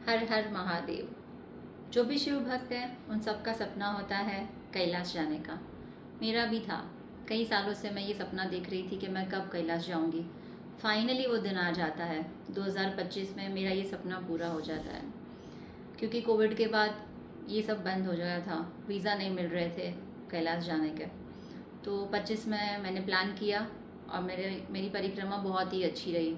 हर हर महादेव। जो भी शिव भक्त हैं उन सबका सपना होता है कैलाश जाने का। मेरा भी था। कई सालों से मैं ये सपना देख रही थी कि मैं कब कैलाश जाऊंगी। फाइनली वो दिन आ जाता है। 2025 में मेरा ये सपना पूरा हो जाता है। क्योंकि कोविड के बाद ये सब बंद हो गया था, वीज़ा नहीं मिल रहे थे कैलाश जाने के। तो 25 में मैंने प्लान किया और मेरी परिक्रमा बहुत ही अच्छी रही।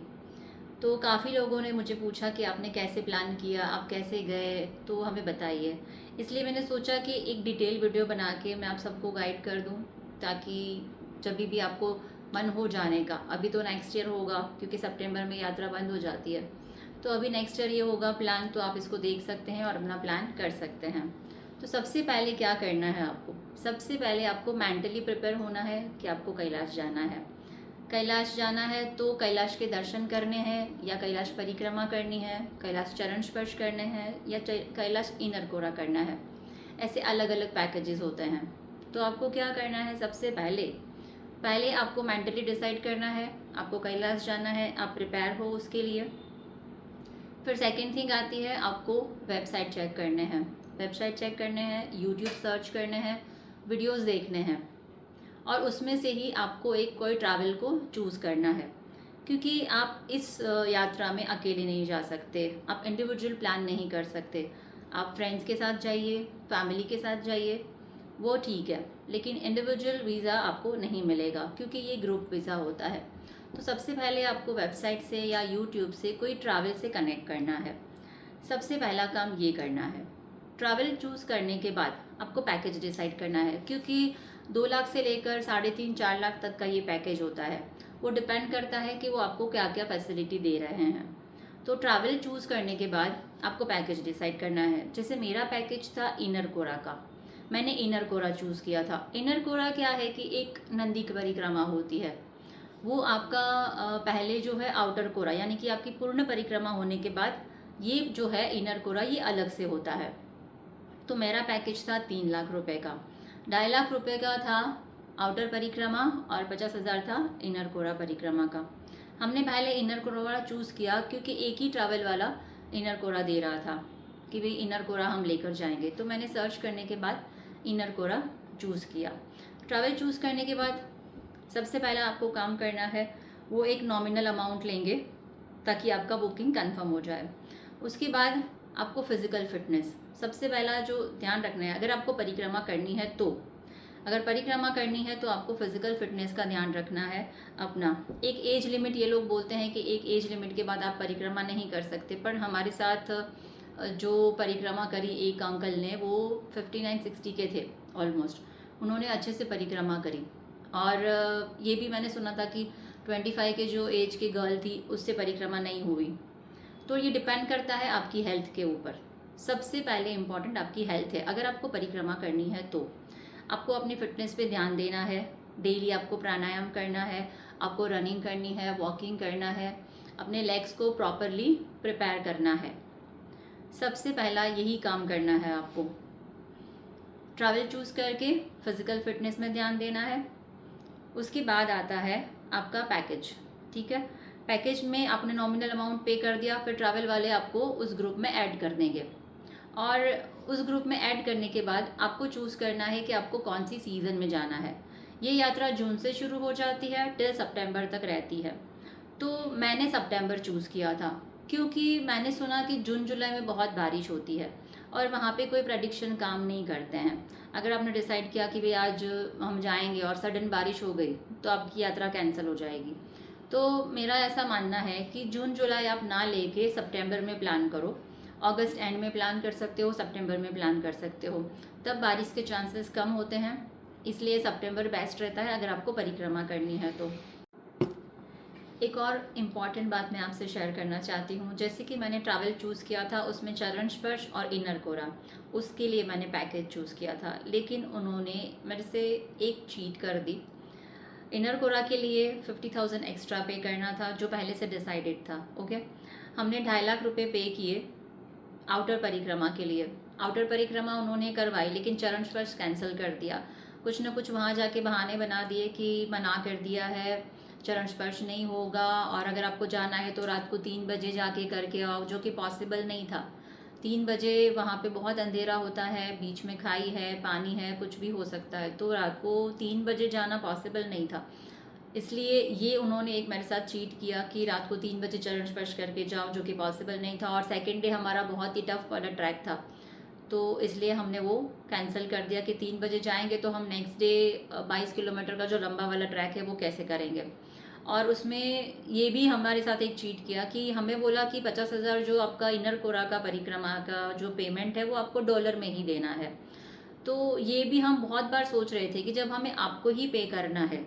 तो काफ़ी लोगों ने मुझे पूछा कि आपने कैसे प्लान किया, आप कैसे गए, तो हमें बताइए। इसलिए मैंने सोचा कि एक डिटेल वीडियो बना के मैं आप सबको गाइड कर दूं, ताकि जब भी आपको मन हो जाने का, अभी तो नेक्स्ट ईयर होगा क्योंकि सितंबर में यात्रा बंद हो जाती है, तो अभी नेक्स्ट ईयर ये होगा प्लान, तो आप इसको देख सकते हैं और अपना प्लान कर सकते हैं। तो सबसे पहले क्या करना है आपको, सबसे पहले आपको मेंटली प्रिपेयर होना है कि आपको कैलाश जाना है। कैलाश जाना है तो कैलाश के दर्शन करने हैं या कैलाश परिक्रमा करनी है, कैलाश चरण स्पर्श करने हैं या कैलाश इनर कोरा करना है। ऐसे अलग अलग पैकेजेस होते हैं। तो आपको क्या करना है, सबसे पहले पहले आपको मेंटली डिसाइड करना है आपको कैलाश जाना है, आप प्रिपेयर हो उसके लिए। फिर सेकंड थिंग आती है, आपको वेबसाइट चेक करने हैं। वेबसाइट चेक करने हैं, यूट्यूब सर्च करने हैं, वीडियोस देखने हैं, और उसमें से ही आपको एक कोई ट्रैवल को चूज़ करना है। क्योंकि आप इस यात्रा में अकेले नहीं जा सकते, आप इंडिविजुअल प्लान नहीं कर सकते। आप फ्रेंड्स के साथ जाइए, फैमिली के साथ जाइए, वो ठीक है, लेकिन इंडिविजुअल वीज़ा आपको नहीं मिलेगा क्योंकि ये ग्रुप वीज़ा होता है। तो सबसे पहले आपको वेबसाइट से या यूट्यूब से कोई ट्रैवल से कनेक्ट करना है। सबसे पहला काम ये करना है। ट्रैवल चूज़ करने के बाद आपको पैकेज डिसाइड करना है, क्योंकि 2 लाख से लेकर 3.5-4 लाख तक का ये पैकेज होता है। वो डिपेंड करता है कि वो आपको क्या क्या फैसिलिटी दे रहे हैं। तो ट्रैवल चूज़ करने के बाद आपको पैकेज डिसाइड करना है। जैसे मेरा पैकेज था इनर कोरा का, मैंने इनर कोरा चूज़ किया था। इनर कोरा क्या है कि एक नंदी की परिक्रमा होती है। वो आपका पहले जो है आउटर कोरा, यानी कि आपकी पूर्ण परिक्रमा होने के बाद ये जो है इनर कोरा, ये अलग से होता है। तो मेरा पैकेज था 3 लाख रुपए का। 2.5 लाख रुपए का था आउटर परिक्रमा और 50,000 था इनर कोरा परिक्रमा का। हमने पहले इनर कोरा चूज़ किया क्योंकि एक ही ट्रैवल वाला इनर कोरा दे रहा था कि भाई इनर कोरा हम लेकर जाएंगे। तो मैंने सर्च करने के बाद इनर कोरा चूज़ किया। ट्रैवल चूज़ करने के बाद सबसे पहला आपको काम करना है, वो एक नॉमिनल अमाउंट लेंगे ताकि आपका बुकिंग कंफर्म हो जाए। उसके बाद आपको फिज़िकल फिटनेस सबसे पहला जो ध्यान रखना है। अगर आपको परिक्रमा करनी है तो, अगर परिक्रमा करनी है तो आपको फिज़िकल फिटनेस का ध्यान रखना है अपना। एक एज लिमिट, ये लोग बोलते हैं कि एक एज लिमिट के बाद आप परिक्रमा नहीं कर सकते, पर हमारे साथ जो परिक्रमा करी एक अंकल ने, वो 59-60 के थे ऑलमोस्ट, उन्होंने अच्छे से परिक्रमा करी। और ये भी मैंने सुना था कि 25 के जो एज की गर्ल थी उससे परिक्रमा नहीं हुई। तो ये डिपेंड करता है आपकी हेल्थ के ऊपर। सबसे पहले इम्पॉर्टेंट आपकी हेल्थ है। अगर आपको परिक्रमा करनी है तो आपको अपनी फिटनेस पे ध्यान देना है। डेली आपको प्राणायाम करना है, आपको रनिंग करनी है, वॉकिंग करना है, अपने लेग्स को प्रॉपरली प्रिपेयर करना है। सबसे पहला यही काम करना है आपको। ट्रैवल चूज़ करके फिज़िकल फिटनेस में ध्यान देना है। उसके बाद आता है आपका पैकेज। ठीक है, पैकेज में आपने नॉमिनल अमाउंट पे कर दिया, फिर ट्रैवल वाले आपको उस ग्रुप में ऐड कर देंगे। और उस ग्रुप में ऐड करने के बाद आपको चूज़ करना है कि आपको कौन सी सीज़न में जाना है। ये यात्रा जून से शुरू हो जाती है, टिल सितंबर तक रहती है। तो मैंने सितंबर चूज़ किया था क्योंकि मैंने सुना कि जून जुलाई में बहुत बारिश होती है और वहाँ पे कोई प्रेडिक्शन काम नहीं करते हैं। अगर आपने डिसाइड किया कि भाई आज हम जाएंगे और सडन बारिश हो गई तो आपकी यात्रा कैंसिल हो जाएगी। तो मेरा ऐसा मानना है कि जून जुलाई आप ना लेके सितंबर में प्लान करो। अगस्त एंड में प्लान कर सकते हो, सितंबर में प्लान कर सकते हो, तब बारिश के चांसेस कम होते हैं। इसलिए सितंबर बेस्ट रहता है अगर आपको परिक्रमा करनी है तो। एक और इम्पॉर्टेंट बात मैं आपसे शेयर करना चाहती हूँ। जैसे कि मैंने ट्रैवल चूज़ किया था, उसमें चरण स्पर्श और इनर कोरा, उसके लिए मैंने पैकेज चूज़ किया था, लेकिन उन्होंने मेरे से एक चीट कर दी। इनर कोरा के लिए 50,000 एक्स्ट्रा पे करना था जो पहले से डिसाइडेड था। ओके, हमने 2.5 लाख रुपए पे किए आउटर परिक्रमा के लिए। आउटर परिक्रमा उन्होंने करवाई लेकिन चरण स्पर्श कैंसिल कर दिया। कुछ ना कुछ वहाँ जाके बहाने बना दिए कि मना कर दिया है, चरण स्पर्श नहीं होगा, और अगर आपको जाना है तो रात को 3 बजे जाके करके आओ, जो कि पॉसिबल नहीं था। 3 बजे वहाँ पे बहुत अंधेरा होता है, बीच में खाई है, पानी है, कुछ भी हो सकता है, तो रात को 3 बजे जाना पॉसिबल नहीं था। इसलिए ये उन्होंने एक मेरे साथ चीट किया कि रात को 3 बजे चरण स्पर्श करके जाओ, जो कि पॉसिबल नहीं था। और सेकेंड डे हमारा बहुत ही टफ वाला ट्रैक था, तो इसलिए हमने वो कैंसिल कर दिया कि 3 बजे जाएंगे तो हम नेक्स्ट डे 22 किलोमीटर का जो लंबा वाला ट्रैक है वो कैसे करेंगे। और उसमें ये भी हमारे साथ एक चीट किया कि हमें बोला कि 50,000 जो आपका इनर कोरा का परिक्रमा का जो पेमेंट है वो आपको डॉलर में ही देना है। तो ये भी हम बहुत बार सोच रहे थे कि जब हमें आपको ही पे करना है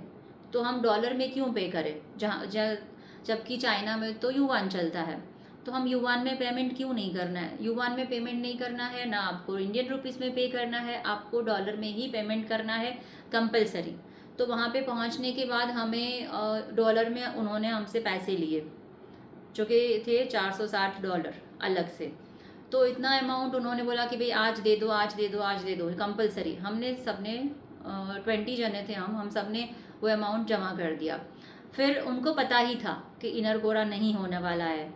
तो हम डॉलर में क्यों पे करें, जबकि चाइना में तो युवान चलता है, तो हम युवान में पेमेंट क्यों नहीं करना है। युवान में पेमेंट नहीं करना है ना, आपको इंडियन रुपीज़ में पे करना है, आपको डॉलर में ही पेमेंट करना है कंपलसरी। तो वहाँ पे पहुँचने के बाद हमें डॉलर में उन्होंने हमसे पैसे लिए, जो कि थे $460 अलग से। तो इतना अमाउंट उन्होंने बोला कि भाई आज दे दो, आज दे दो, आज दे दो, कंपलसरी। हमने सबने 20 जने थे हम सब ने वो अमाउंट जमा कर दिया। फिर उनको पता ही था कि इनर कोरा नहीं होने वाला है,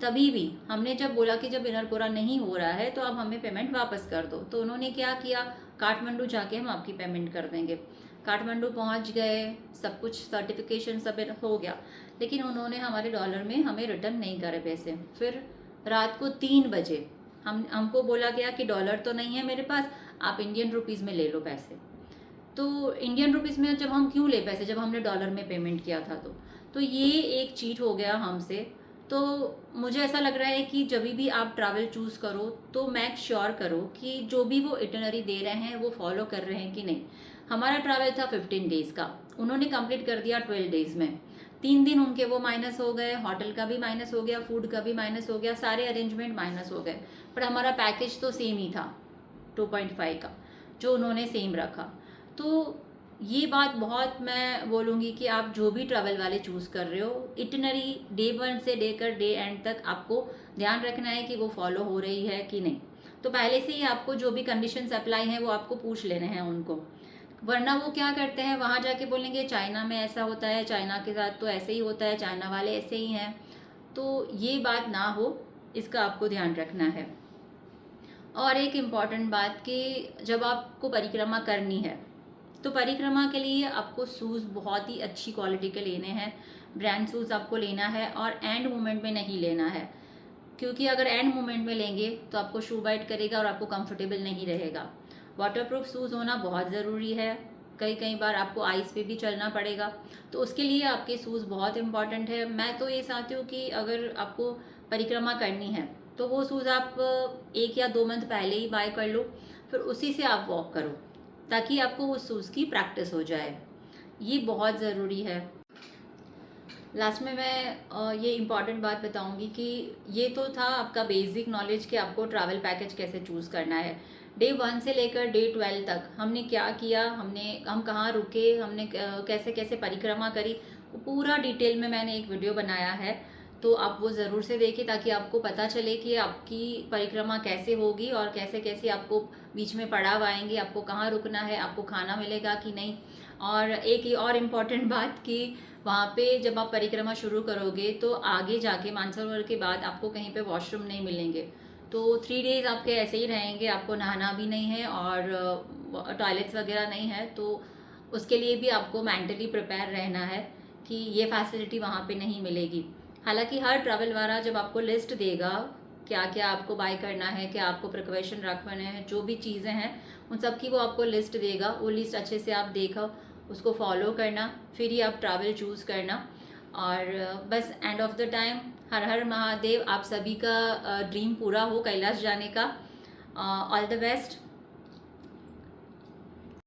तभी भी हमने जब बोला कि जब इनर कोरा नहीं हो रहा है तो अब हमें पेमेंट वापस कर दो, तो उन्होंने क्या किया, काठमांडू जाके हम आपकी पेमेंट कर देंगे। काठमांडू पहुंच गए, सब कुछ सर्टिफिकेशन सब हो गया, लेकिन उन्होंने हमारे डॉलर में हमें रिटर्न नहीं करे पैसे। फिर रात को 3 बजे हमको बोला गया कि डॉलर तो नहीं है मेरे पास, आप इंडियन रुपीज़ में ले लो पैसे। तो इंडियन रुपीज़ में जब हम क्यों ले पैसे, जब हमने डॉलर में पेमेंट किया था। तो ये एक चीट हो गया हमसे। तो मुझे ऐसा लग रहा है कि जब भी आप ट्रैवल चूज़ करो तो मेक श्योर करो कि जो भी वो इटिनरी दे रहे हैं वो फॉलो कर रहे हैं कि नहीं। हमारा ट्रैवल था 15 डेज़ का, उन्होंने कंप्लीट कर दिया 12 डेज़ में। 3 दिन उनके वो माइनस हो गए, होटल का भी माइनस हो गया, फूड का भी माइनस हो गया, सारे अरेंजमेंट माइनस हो गए। पर हमारा पैकेज तो सेम ही था 2.5 का, जो उन्होंने सेम रखा। तो ये बात बहुत मैं बोलूँगी कि आप जो भी ट्रैवल वाले चूज़ कर रहे हो, इटिनरी डे 1 से लेकर डे एंड तक आपको ध्यान रखना है कि वो फॉलो हो रही है कि नहीं। तो पहले से ही आपको जो भी कंडीशंस अप्लाई हैं वो आपको पूछ लेने हैं उनको, वरना वो क्या करते हैं, वहाँ जाके बोलेंगे चाइना में ऐसा होता है, चाइना के साथ तो ऐसे ही होता है, चाइना वाले ऐसे ही हैं। तो ये बात ना हो, इसका आपको ध्यान रखना है। और एक इम्पॉर्टेंट बात कि जब आपको परिक्रमा करनी है तो परिक्रमा के लिए आपको शूज़ बहुत ही अच्छी क्वालिटी के लेने हैं, ब्रांड शूज़ आपको लेना है, और एंड मोमेंट में नहीं लेना है, क्योंकि अगर एंड मोमेंट में लेंगे तो आपको शू बाइट करेगा और आपको कंफर्टेबल नहीं रहेगा। वाटरप्रूफ शूज़ होना बहुत ज़रूरी है, कई बार आपको आइस पे भी चलना पड़ेगा, तो उसके लिए आपके शूज़ बहुत इंपॉर्टेंट है। मैं तो ये चाहती हूँ कि अगर आपको परिक्रमा करनी है तो वो शूज़ आप 1 या 2 मंथ पहले ही बाय कर लो, फिर उसी से आप वॉक करो, ताकि आपको उस शूज़ की प्रैक्टिस हो जाए। ये बहुत ज़रूरी है। लास्ट में मैं ये इम्पॉर्टेंट बात बताऊंगी कि ये तो था आपका बेसिक नॉलेज कि आपको ट्रैवल पैकेज कैसे चूज़ करना है। डे 1 से लेकर डे 12 तक हमने क्या किया, हम कहाँ रुके, हमने कैसे कैसे परिक्रमा करी, वो पूरा डिटेल में मैंने एक वीडियो बनाया है, तो आप वो ज़रूर से देखिए ताकि आपको पता चले कि आपकी परिक्रमा कैसे होगी और कैसे कैसे आपको बीच में पड़ाव आएंगे, आपको कहाँ रुकना है, आपको खाना मिलेगा कि नहीं। और एक और इम्पॉर्टेंट बात कि वहाँ पे जब आप परिक्रमा शुरू करोगे तो आगे जाके मानसरोवर के बाद आपको कहीं पे वॉशरूम नहीं मिलेंगे, तो 3 डेज़ आपके ऐसे ही रहेंगे, आपको नहाना भी नहीं है और टॉयलेट्स वगैरह नहीं है। तो उसके लिए भी आपको मेंटली प्रिपेयर रहना है कि ये फैसिलिटी वहाँ पे नहीं मिलेगी। हालांकि हर ट्रैवल वाला जब आपको लिस्ट देगा क्या क्या आपको बाय करना है, क्या आपको प्रिकॉशन रखवाने हैं, जो भी चीज़ें हैं उन सब की वो आपको लिस्ट देगा। वो लिस्ट अच्छे से आप देखो, उसको फॉलो करना, फिर ही आप ट्रैवल चूज़ करना। और बस एंड ऑफ द टाइम हर हर महादेव, आप सभी का ड्रीम पूरा हो कैलाश जाने का। All the best.